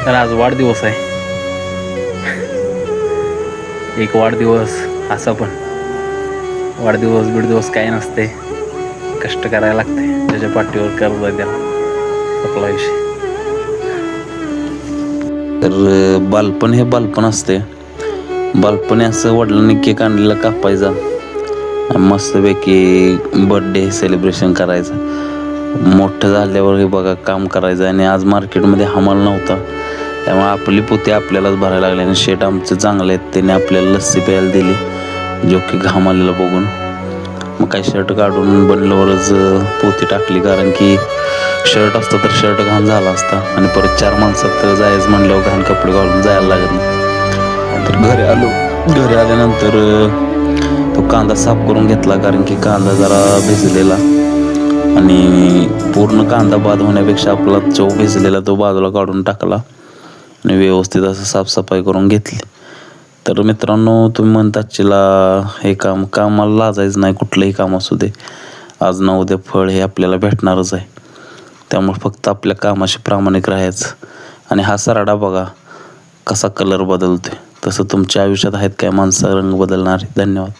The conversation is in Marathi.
तर आज वाढदिवस आहे. एक वाढदिवस असा पण वाढदिवस बिडदिवस काय नसते, कष्ट करायला लागते. ज्याच्या पाठीवर कर्ज आहे त्याला आपला विषय. तर बालपण हे बालपण असते. बालपणी असं वडिलांनी केक आणलेला कापायचा, मस्तपैकी बर्थडे सेलिब्रेशन करायचं. मोठं झाल्यावर हे बघा काम करायचं. आणि आज मार्केटमध्ये हमाल नव्हता, त्यामुळे आपली पोती आपल्यालाच भरायला लागली. आणि शेट आमचे चांगले आहेत, त्याने आपल्याला लस्सी प्यायला दिली जो की घाम आलेला बघून. मग काही शर्ट काढून बनल्यावरच पोती टाकली, कारण की शर्ट असतं तर शर्ट घाण झाला असता आणि परत 4 माणसात जायचं म्हणल्यावर घाण कपडे घालून जायला लागत नाही. तर घरी आल्यानंतर तो कांदा साफ करून घेतला, कारण की कांदा जरा भिजलेला आणि पूर्ण कांदा बाद होण्यापेक्षा आपला चव भिजलेला तो बाजूला काढून टाकला आणि व्यवस्थित असं साफसफाई करून घेतली. तर मित्रांनो, तुम्ही म्हणता हे कामाला लाजायचं नाही. कुठलंही काम असू दे, आज ना उद्या फळ हे आपल्याला भेटणारच आहे. त्यामुळे फक्त आपल्या कामाशी प्रामाणिक राहायचं. आणि हा सराडा बघा कसा कलर बदलतोय, तसं तुमच्या आयुष्यात आहेत काय माणसं रंग बदलणारे. धन्यवाद.